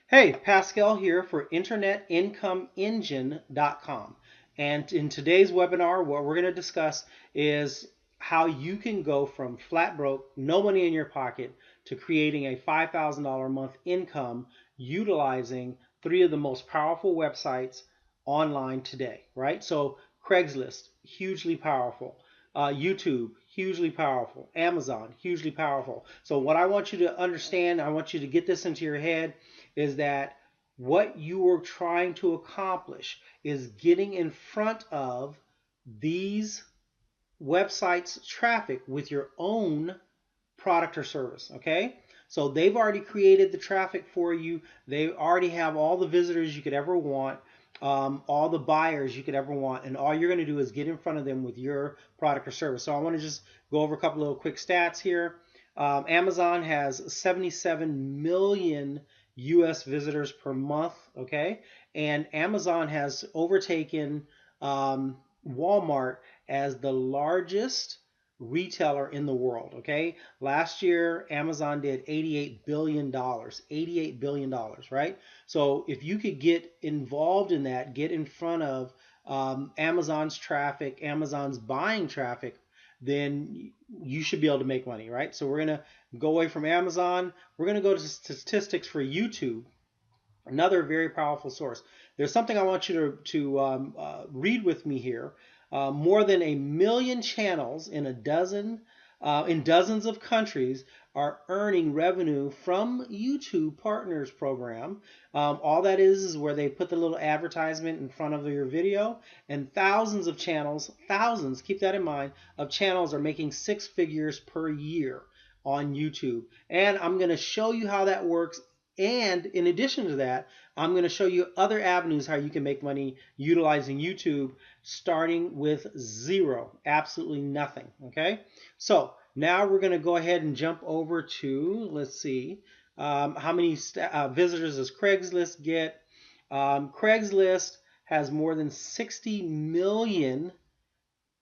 Hey, Pascal here for InternetIncomeEngine.com. And in today's webinar, what we're going to discuss is how you can go from flat broke, no money in your pocket, to creating a $5,000 a month income utilizing three of the most powerful websites online today, right? So Craigslist, hugely powerful. YouTube, hugely powerful. Amazon, hugely powerful. So what I want you to understand, I want you to get this into your head, is that what you are trying to accomplish is getting in front of these websites' traffic with your own product or service. Okay, so they've already created the traffic for you. They already have all the visitors you could ever want, all the buyers you could ever want, and all you're going to do is get in front of them with your product or service. So I want to just go over a couple of quick stats here. Amazon has 77 million US visitors per month, okay? And Amazon has overtaken Walmart as the largest retailer in the world, okay? Last year, Amazon did $88 billion, $88 billion, right? So if you could get involved in that, get in front of Amazon's traffic, Amazon's buying traffic, then you should be able to make money, right? So we're going to go away from Amazon. We're going to go to statistics for YouTube, another very powerful source. There's something I want you to read with me here. More than 1 million channels in dozens of countries are earning revenue from YouTube Partners Program. All that is where they put the little advertisement in front of your video, and thousands of channels, thousands, keep that in mind, of channels are making 6 figures per year on YouTube. And I'm going to show you how that works. And in addition to that, I'm going to show you other avenues how you can make money utilizing YouTube, starting with zero, absolutely nothing. Okay, so now we're going to go ahead and jump over to, let's see, how many visitors does Craigslist get? Craigslist has more than 60 million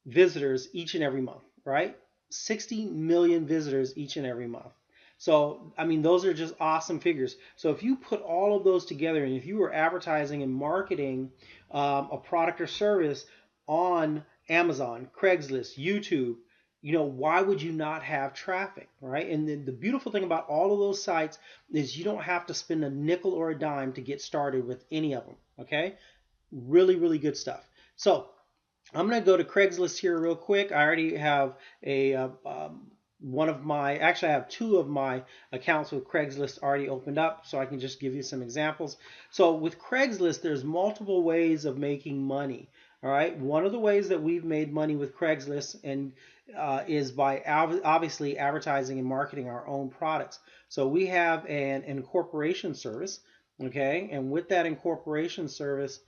visitors each and every month, right? 60 million visitors each and every month. So, I mean, those are just awesome figures. So if you put all of those together, and if you were advertising and marketing a product or service on Amazon, Craigslist, YouTube, why would you not have traffic, right? And the beautiful thing about all of those sites is you don't have to spend a nickel or a dime to get started with any of them, okay? Really, really good stuff. So I'm going to go to Craigslist here real quick. I already have actually I have 2 of my accounts with Craigslist already opened up, so I can just give you some examples. So with Craigslist, there's multiple ways of making money. All right, one of the ways that we've made money with Craigslist and is by obviously advertising and marketing our own products. So we have an incorporation service, okay, and with that incorporation service,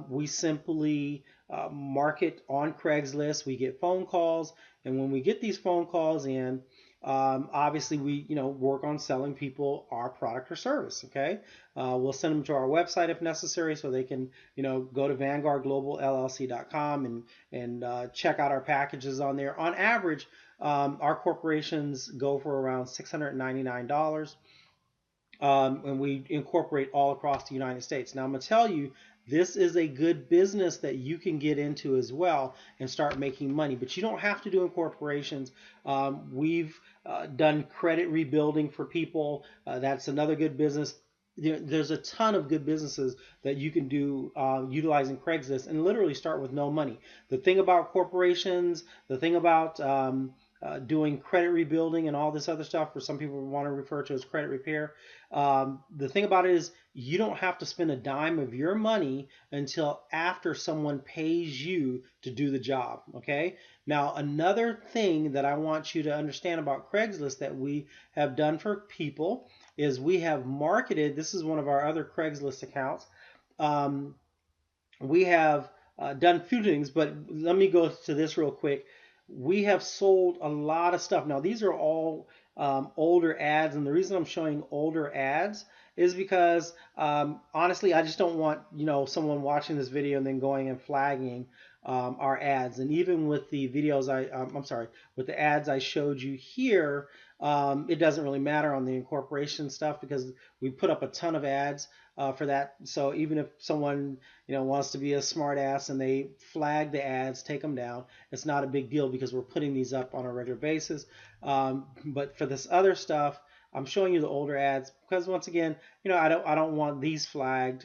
we simply market on Craigslist. We get phone calls, and when we get these phone calls in, obviously we work on selling people our product or service. Okay, we'll send them to our website if necessary, so they can go to VanguardGlobalLLC.com and check out our packages on there. On average, our corporations go for around $699. And we incorporate all across the United States. Now I'm going to tell you, this is a good business that you can get into as well and start making money, but you don't have to do incorporations. We've done credit rebuilding for people. That's another good business. There's a ton of good businesses that you can do utilizing Craigslist and literally start with no money. The thing about corporations, the thing about doing credit rebuilding and all this other stuff, or some people want to refer to as credit repair. The thing about it is you don't have to spend a dime of your money until after someone pays you to do the job. Okay. Now, another thing that I want you to understand about Craigslist that we have done for people is we have marketed. This is one of our other Craigslist accounts. We have done a few things, but let me go to this real quick. We have sold a lot of stuff. Now, these are all older ads, and the reason I'm showing older ads is because honestly, I just don't want someone watching this video and then going and flagging our ads. And even with the videos with the ads I showed you here, It doesn't really matter on the incorporation stuff because we put up a ton of ads for that. So even if someone wants to be a smart ass and they flag the ads, take them down, it's not a big deal because we're putting these up on a regular basis. But for this other stuff, I'm showing you the older ads because once again, I don't want these flagged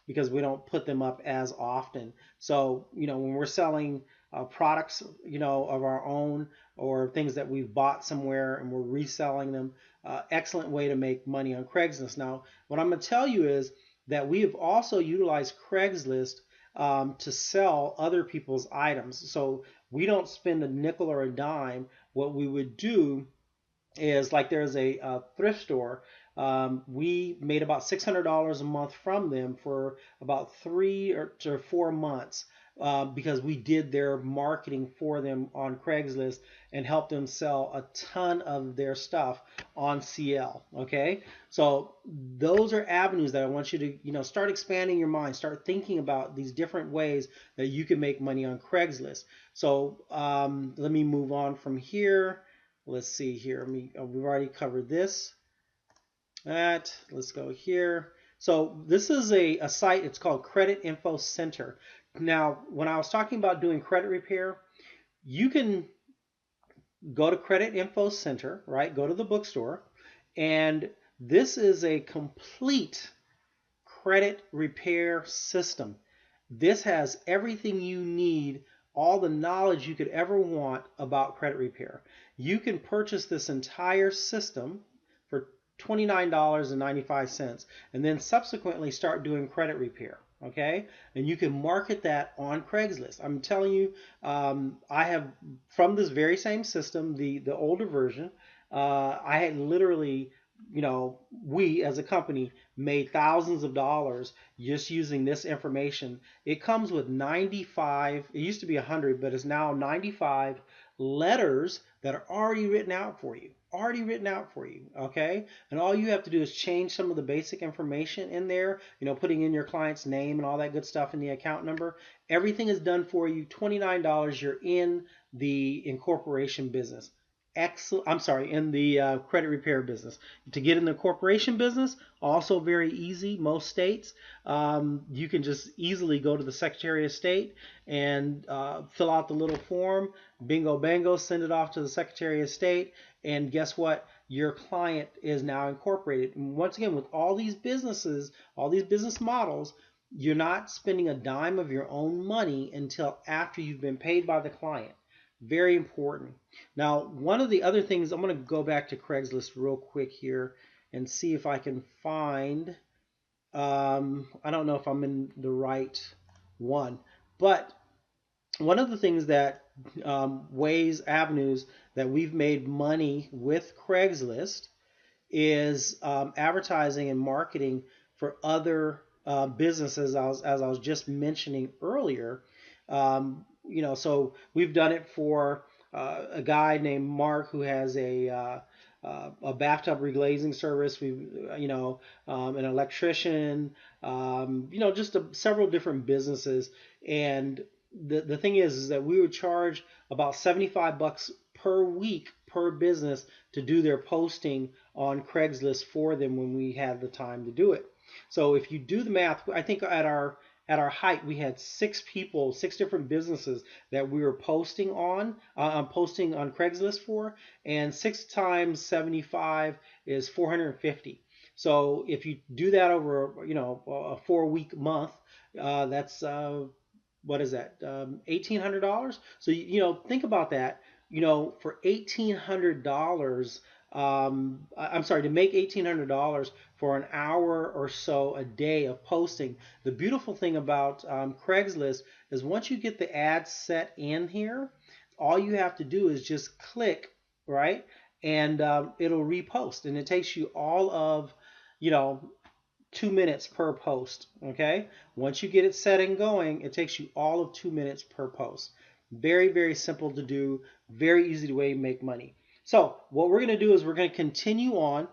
because we don't put them up as often. So when we're selling products of our own or things that we've bought somewhere and we're reselling them, excellent way to make money on Craigslist. Now, what I'm going to tell you is that we have also utilized Craigslist to sell other people's items. So we don't spend a nickel or a dime. What we would do is like there's a thrift store. We made about $600 a month from them for about 3 or 4 months because we did their marketing for them on Craigslist and helped them sell a ton of their stuff on CL. Okay, so those are avenues that I want you to start expanding your mind, start thinking about these different ways that you can make money on Craigslist. So let me move on from here. Let's see here. We've already covered this. Let's go here. So this is a site. It's called Credit Info Center. Now, when I was talking about doing credit repair, you can go to Credit Info Center, right? Go to the bookstore, and this is a complete credit repair system. This has everything you need, all the knowledge you could ever want about credit repair. You can purchase this entire system for $29.95 and then subsequently start doing credit repair. Okay, and you can market that on Craigslist. I'm telling you, I have from this very same system, the older version. I had literally, we as a company made thousands of dollars just using this information. It comes with 95, it used to be 100, but it's now 95 letters that are already written out for you. Okay? And all you have to do is change some of the basic information in there, putting in your client's name and all that good stuff in the account number. Everything is done for you. $29, you're in the incorporation business. I'm sorry, in the credit repair business. To get in the corporation business, also very easy. Most states, you can just easily go to the Secretary of State and fill out the little form. Bingo, bango, send it off to the Secretary of State, and guess what? Your client is now incorporated. And once again, with all these businesses, all these business models, you're not spending a dime of your own money until after you've been paid by the client. Very important. Now, one of the other things, I'm going to go back to Craigslist real quick here and see if I can find, I don't know if I'm in the right one, but one of the things that avenues that we've made money with Craigslist is advertising and marketing for other businesses, as I was just mentioning earlier. So we've done it for a guy named Mark who has a bathtub reglazing service. An electrician, just several different businesses. And the thing is that we would charge about $75 per week per business to do their posting on Craigslist for them when we had the time to do it. So if you do the math, I think at our height, we had 6 people, 6 different businesses that we were posting on Craigslist for, and 6 times 75 is 450. So if you do that over, a 4-week month, that's what is that? $1,800. So think about that. For $1,800. I'm sorry, to make $1,800 for an hour or so a day of posting. The beautiful thing about Craigslist is once you get the ads set in here, all you have to do is just click, right? And it'll repost. And it takes you all of, 2 minutes per post, okay? Once you get it set and going, it takes you all of 2 minutes per post. Very, very simple to do. Very easy way to make money. So what we're going to do is we're going to continue on.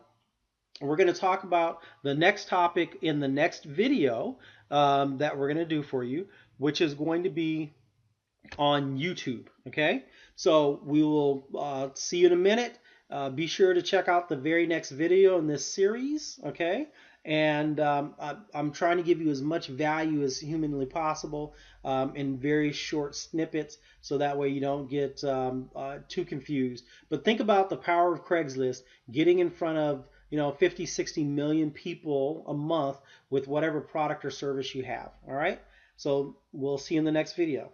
We're going to talk about the next topic in the next video that we're going to do for you, which is going to be on YouTube. Okay, so we will see you in a minute. Be sure to check out the very next video in this series, okay? And I'm trying to give you as much value as humanly possible in very short snippets, so that way you don't get too confused. But think about the power of Craigslist getting in front of 50, 60 million people a month with whatever product or service you have. All right? So we'll see you in the next video.